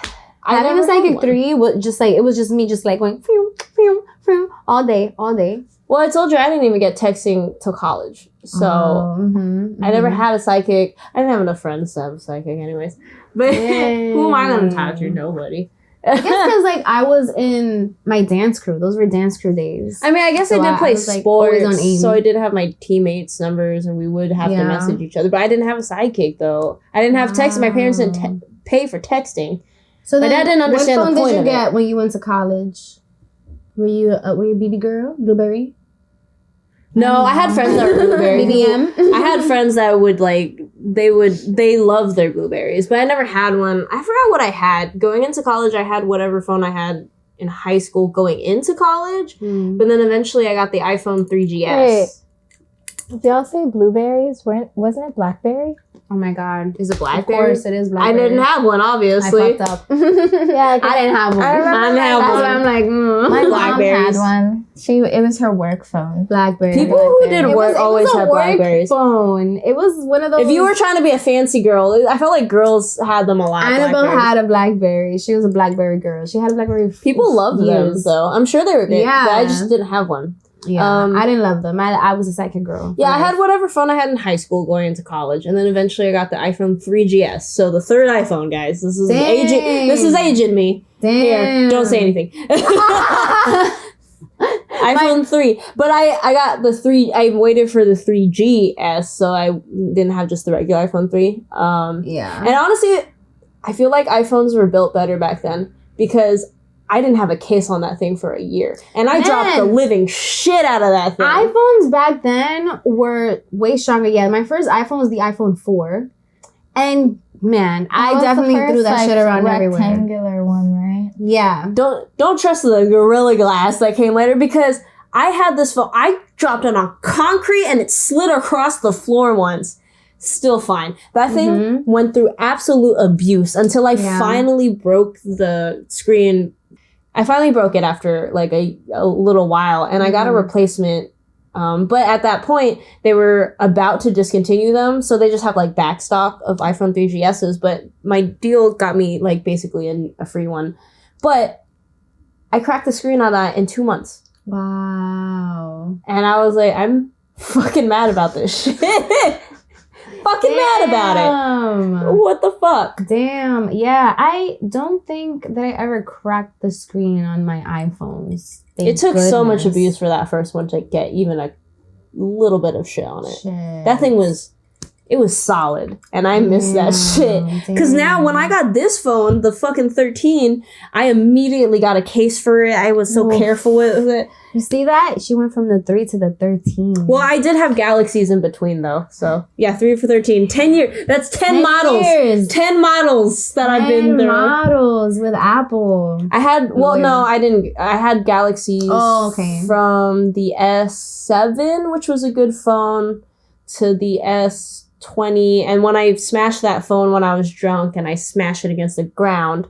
Having the Psychic 3 was just like, it was just me just like going phew, phew, phew, all day. Well, I told you I didn't even get texting till college. So I never had a psychic. I didn't have enough friends to have a psychic anyways. But who am I going to talk to? Nobody. I guess because like I was in my dance crew. Those were dance crew days. I mean, I guess I did play sports, so I did have my teammates' numbers, and we would have to message each other. But I didn't have a sidekick though. I didn't have text. My parents didn't pay for texting, So my dad didn't understand the point What phone did you of get it. when you went to college? Were you a BB girl? Blueberry? No, I had friends that were blueberry. BBM? I had friends that would they loved their blueberries, but I never had one. I forgot what I had. Going into college, I had whatever phone I had in high school going into college, but then eventually I got the iPhone 3GS. Wait. Did y'all say blueberries? Wasn't it blackberry? Oh my God. Is it Of blackberry? course it is blackberry. I didn't have one, obviously. I fucked up. Yeah, I didn't have one. I remember I didn't have That's one. why I'm like, my mom had Blackberries. one. It was her work phone. Blackberry. People who did It work was always a had work Blackberries. phone. It was one of those. If you were trying to be a fancy girl, I felt like girls had them a lot. Annabelle Blackberries. had a Blackberry. She was a Blackberry girl. She had a Blackberry. People loved those, though. I'm sure they were good, Yeah. but I just didn't have one. Yeah, I didn't love them. I was a second girl. Yeah, I had whatever phone I had in high school going into college, and then eventually I got the iPhone 3GS. So the third iPhone, guys. This is aging. This is aging me. Damn. Here, don't say anything. iPhone 3, but I got the 3. I waited for the 3GS, so I didn't have just the regular iPhone 3. Yeah. And honestly, I feel like iPhones were built better back then because I didn't have a case on that thing for a year. And I dropped the living shit out of that thing. iPhones back then were way stronger. Yeah, my first iPhone was the iPhone 4. And man, I definitely threw that shit around everywhere. Rectangular one, right? Yeah. Don't trust the Gorilla Glass that came later because I had this phone. I dropped it on concrete and it slid across the floor once. Still fine. That thing went through absolute abuse until I finally broke the screen. I finally broke it after like a little while, and I got a replacement. But at that point, they were about to discontinue them, so they just have like backstock of iPhone 3GSs. But my deal got me like basically a free one. But I cracked the screen on that in 2 months. Wow. And I was like, I'm fucking mad about this shit. Fucking mad about it. What the fuck? Damn. Yeah, I don't think that I ever cracked the screen on my iPhones. It took so much abuse for that first one to get even a little bit of shit on it. Shit. That thing was solid, and I miss that shit. Because now when I got this phone, the fucking 13, I immediately got a case for it. I was so careful with it. You see that? She went from the 3 to the 13. Well, I did have Galaxies in between, though. So, yeah, 3 for 13. 10 years. That's 10 models. Years. 10 models that I've been through. 10 models with Apple. I had, no, I didn't. I had Galaxies from the S7, which was a good phone, to the S20. And when I smashed that phone when I was drunk and I smashed it against the ground,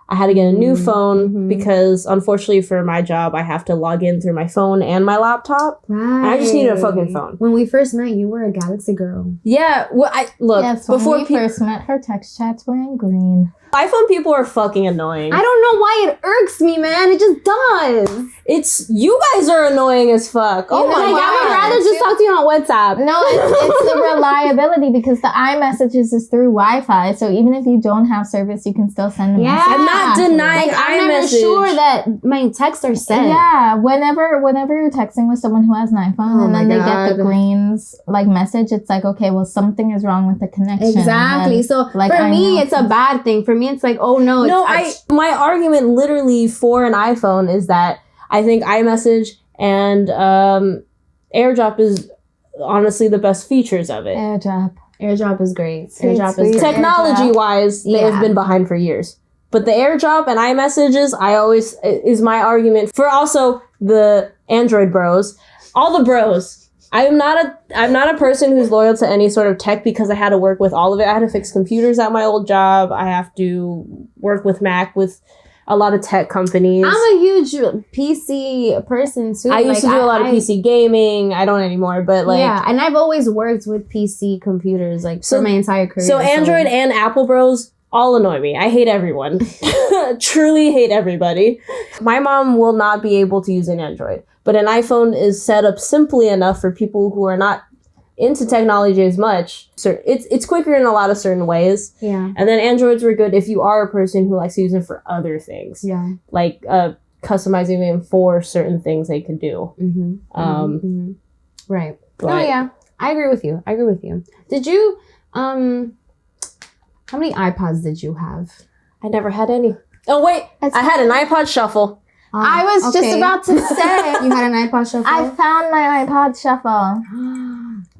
I had to get a new phone because, unfortunately, for my job, I have to log in through my phone and my laptop. Right. I just needed a fucking phone. When we first met, you were a Galaxy girl. Yeah. Well, Yes, when we first met, her text chats were in green. iPhone people are fucking annoying. I don't know why it irks me, man. It just does. It's you guys are annoying as fuck. Oh my god! I would rather just talk to you on WhatsApp. No, it's the reliability because the iMessages is through Wi-Fi. So even if you don't have service, you can still send a message. I'm not denying I'm never iMessage. sure that my texts are sent. Yeah, whenever you're texting with someone who has an iPhone and then they get the greens like message, it's like, okay, well, something is wrong with the connection. Exactly. And, so like, for me, it's a bad thing. For me, it's like, oh no. My argument literally for an iPhone is that I think iMessage and AirDrop is honestly the best features of it. AirDrop is great. Sweet, AirDrop sweet. is great. Technology-wise, they have been behind for years. But the AirDrop and iMessages, is my argument for also the Android bros. All the bros. I'm not a person who's loyal to any sort of tech because I had to work with all of it. I had to fix computers at my old job. I have to work with Mac with a lot of tech companies. I'm a huge PC person too. I used to do a lot of PC gaming. I don't anymore, but like and I've always worked with PC computers for my entire career. So Android and Apple bros all annoy me. I hate everyone. Truly hate everybody. My mom will not be able to use an Android, but an iPhone is set up simply enough for people who are not into technology as much. So it's quicker in a lot of certain ways. Yeah. And then Androids were good if you are a person who likes to use them for other things. Yeah. Like customizing them for certain things they could do. Right. But, Oh yeah. I agree with you. Did you how many iPods did you have? I never had any. Oh wait, I had an iPod Shuffle. I was just about to say. You had an iPod Shuffle? I found my iPod Shuffle.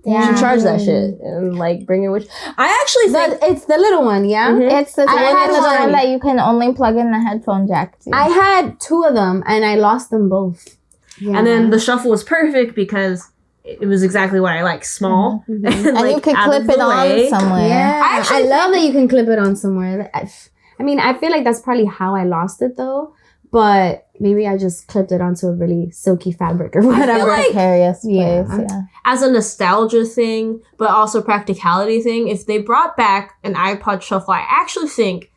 You should charge that shit and like bring it with. I actually think it's the little one, yeah. Mm-hmm. It's the one that you can only plug in the headphone jack to. I had 2 of them and I lost them both. Yeah. And then the Shuffle was perfect because it was exactly what I like, small, mm-hmm. and like, you could clip it on somewhere. Yeah, I love that you can clip it on somewhere. I mean, I feel like that's probably how I lost it though. But maybe I just clipped it onto a really silky fabric or whatever. I feel like, yeah. As a nostalgia thing, but also practicality thing, if they brought back an iPod Shuffle, I actually think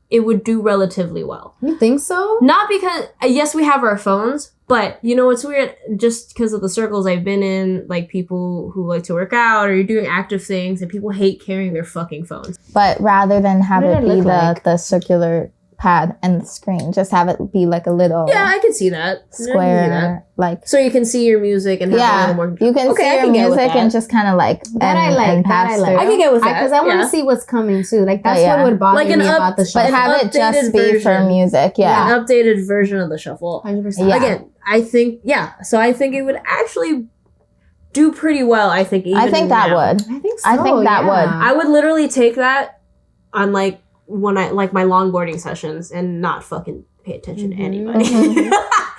it would do relatively well. You think so? Not because, yes, we have our phones, but you know, it's weird just because of the circles I've been in, like people who like to work out or you're doing active things and people hate carrying their fucking phones. But rather than have it be the circular pad and the screen, just have it be like a little I can see that square, like so you can see your music and have a little more. You can see your music and just kind of like I can get with that because I want to see what's coming too. Like that's what would bother me about the Shuffle. But have it just be for music, an updated version of the Shuffle. 100%. Again, I think so I think it would actually do pretty well. I think that would. I think so. I think that would. I would literally take that on like when I like my longboarding sessions and not fucking pay attention to anybody.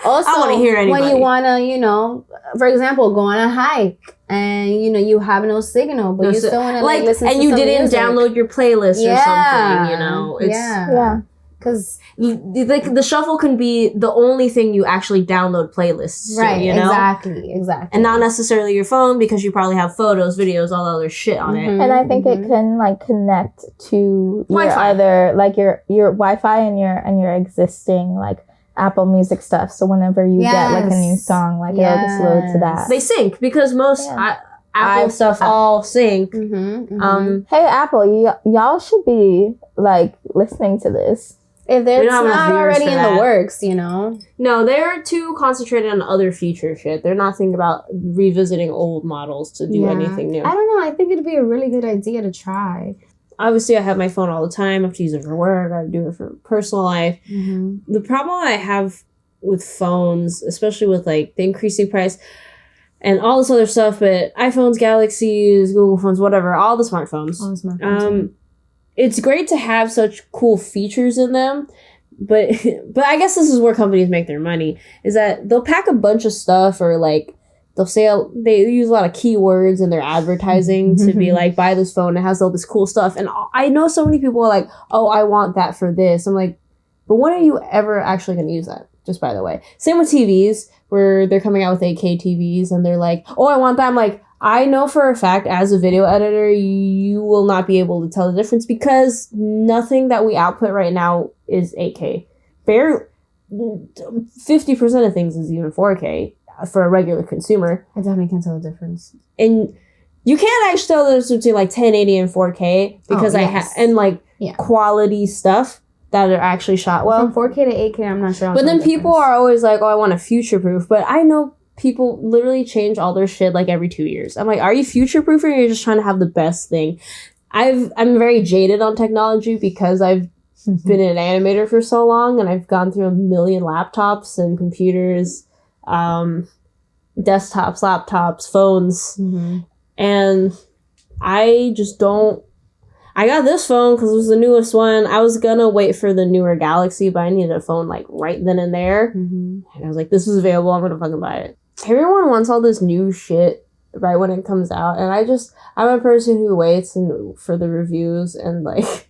Also, I want to hear anybody. When you want to, for example, go on a hike and, you have no signal, but you still want to like listen to some music. And you didn't download your playlist or something, It's, yeah. Because like the Shuffle can be the only thing you actually download playlists to, Exactly. And not necessarily your phone because you probably have photos, videos, all the other shit on it. And I think it can like connect to Wi-Fi. your other like your Wi-Fi and your existing like Apple Music stuff. So whenever you get like a new song, like it'll just load to that. They sync because most Apple stuff all sync. Hey Apple, y'all should be like listening to this. If it's not already in the works, No, they're too concentrated on other feature shit. They're not thinking about revisiting old models to do anything new. I don't know. I think it'd be a really good idea to try. Obviously, I have my phone all the time. I have to use it for work. I have to do it for personal life. The problem I have with phones, especially with like the increasing price and all this other stuff, but iPhones, Galaxies, Google phones, whatever, all the smartphones. It's great to have such cool features in them, but I guess this is where companies make their money, is that they'll pack a bunch of stuff or like they'll say they use a lot of keywords in their advertising to be like, buy this phone, it has all this cool stuff. And I know so many people are like, oh, I want that for this. I'm like, but when are you ever actually going to use that? Just by the way. Same with TVs, where they're coming out with 8K TVs and they're like, oh, I want that. I'm like, I know for a fact as a video editor, you will not be able to tell the difference because nothing that we output right now is 8K. 50% of things is even 4K for a regular consumer. I definitely can't tell the difference. And you can't actually tell the difference between like 1080 and 4K because quality stuff that are actually shot well. From 4K to 8K, I'm not sure. But then people are always like, oh, I want a future-proof. But I know people literally change all their shit like every 2 years. I'm like, are you future-proofing or you're just trying to have the best thing? I'm very jaded on technology because I've been an animator for so long and I've gone through a million laptops and computers, desktops, laptops, phones. And I just don't. I got this phone because it was the newest one. I was gonna wait for the newer Galaxy, but I needed a phone like right then and there. And I was like, this is available, I'm gonna fucking buy it. Everyone wants all this new shit right when it comes out, and I'm a person who waits for the reviews and like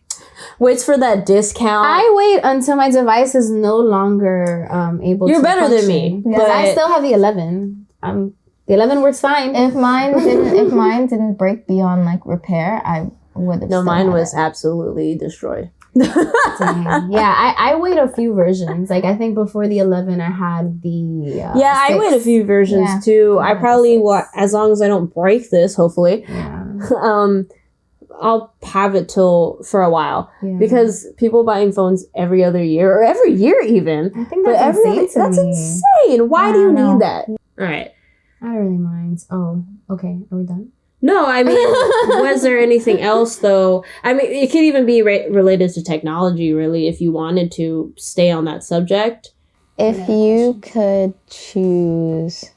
waits for that discount. I wait until my device is no longer able to You're better function, than me. because I still have the 11. The 11 works fine. If mine didn't break beyond like repair, I would have. No, mine was absolutely destroyed. Yeah, I wait a few versions. Like I think before the 11, I had the 6. I wait a few versions too. I probably as long as I don't break this, hopefully. I'll have it for a while because people buying phones every other year or every year even. I think that's insane. That's insane. Why do you need that? All right. I don't really mind. Oh, okay. Are we done? No, I mean, was there anything else, though? I mean, it could even be related to technology, really, if you wanted to stay on that subject. If you could choose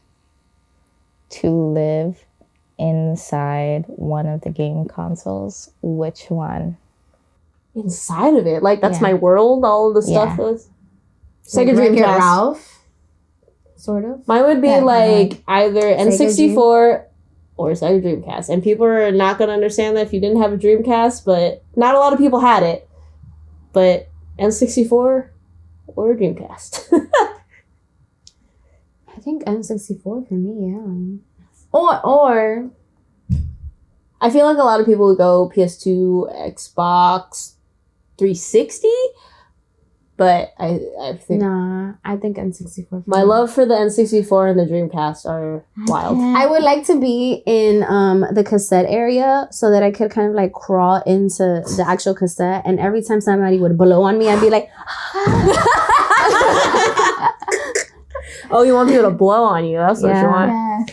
to live inside one of the game consoles, which one? Inside of it? Like, that's my world, all of the stuff is? Sega Dreamcast. Ralph? Sort of. Mine would be, either N64 or Sega Dreamcast. And people are not going to understand that if you didn't have a Dreamcast, but not a lot of people had it. But N64 or Dreamcast. I think N64 for me, yeah. Or I feel like a lot of people would go PS2, Xbox 360, but I think I think N64. My love for the N64 and the Dreamcast are wild. I would like to be in the cassette area so that I could kind of like crawl into the actual cassette, and every time somebody would blow on me, I'd be like, oh, you want people to blow on you? That's what you want.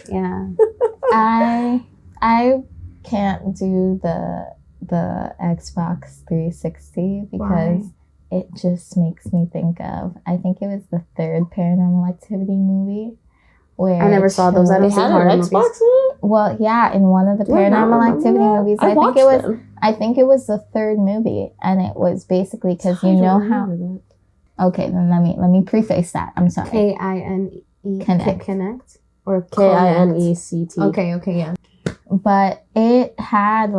Yeah. I can't do the Xbox 360 because it just makes me think of, I think it was the third Paranormal Activity movie where I never saw those. I don't see horror movies. Xbox in it? Well, yeah, in one of the Paranormal Activity movies, I think it was the third movie, and it was basically because you know how. Okay, then let me preface that. I'm sorry. KINE Connect or KINECT. Okay, yeah. But it had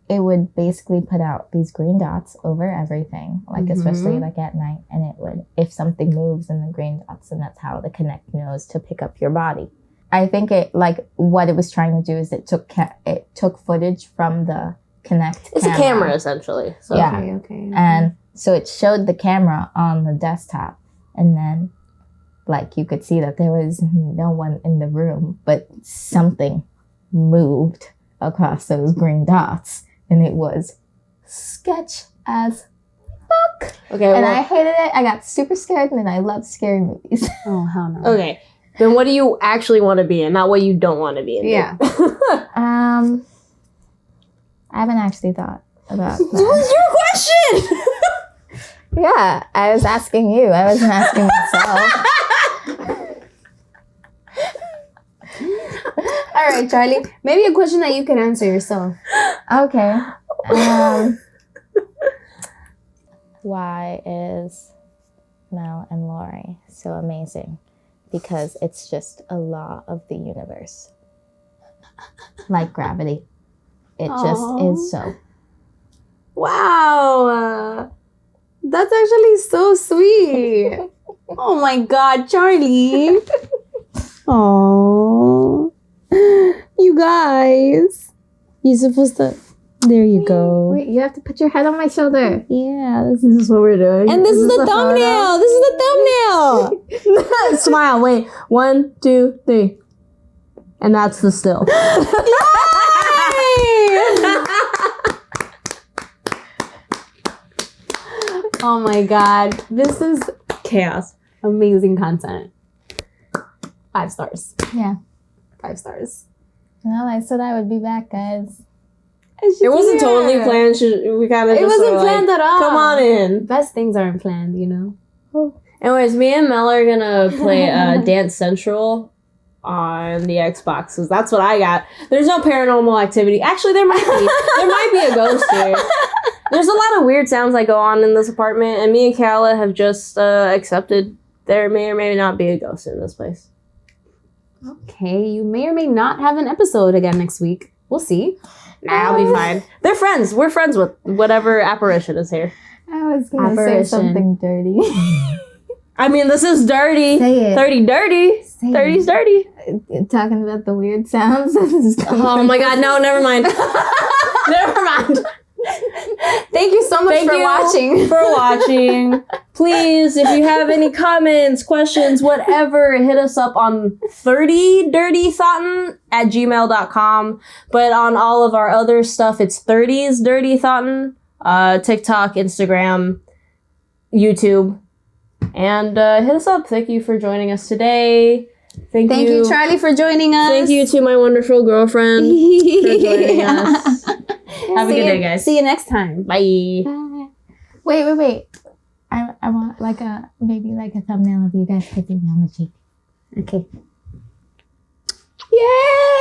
it would basically put out these green dots over everything, especially at night, and it would, if something moves in the green dots, and that's how the Kinect knows to pick up your body. I think it what it was trying to do is it took footage from the Kinect. It's a camera essentially. So. Yeah. Okay. And so it showed the camera on the desktop, and then you could see that there was no one in the room, but something moved across those green dots, and it was sketch as fuck. Okay, and I hated it. I got super scared, and I love scary movies. Oh, hell no. Okay, then what do you actually want to be in, not what you don't want to be in? Yeah. I haven't actually thought about that. What was your question? Yeah, I was asking you. I wasn't asking myself. All right, Charlie. Maybe a question that you can answer yourself. Okay. Why is Mel and Lorrie so amazing? Because it's just a law of the universe. Like gravity. It just is so. Wow. That's actually so sweet. Oh my God, Charlie. Oh, you guys. You're supposed to. There you go. Wait, you have to put your head on my shoulder. Yeah, this is what we're doing. And this is the thumbnail. This is the thumbnail. Smile. Wait. 1, 2, 3. And that's the still. Oh my God. This is chaos. Amazing content. 5 stars. Yeah. 5 stars. Well, I said I would be back, guys. It wasn't totally planned. We kind of. It wasn't planned at all. Come on in. Best things aren't planned, you know. Oh. Anyways, me and Mel are gonna play Dance Central on the Xbox, because that's what I got. There's no Paranormal Activity. Actually, there might be. There might be a ghost here. There's a lot of weird sounds that go on in this apartment, and me and Kayla have just accepted there may or may not be a ghost in this place. Okay, you may or may not have an episode again next week. We'll see. Nah, I'll be fine. They're friends. We're friends with whatever apparition is here. I was going to say something dirty. I mean, this is dirty. Say it. 30 dirty. Say 30's dirty. Talking about the weird sounds. Oh my God, no, never mind. Never mind. Thank you so much for watching. For watching. Please, if you have any comments, questions, whatever, hit us up on 30dirtythoughtin@gmail.com. But on all of our other stuff, it's 30s Dirty Thoughtin, TikTok, Instagram, YouTube. And hit us up. Thank you for joining us today. Thank you, Charlie, for joining us. Thank you to my wonderful girlfriend for joining us. Have a good day, guys. See you next time. Bye. Bye. Wait. I want like a thumbnail of you guys kissing me on the cheek. Okay. Yeah.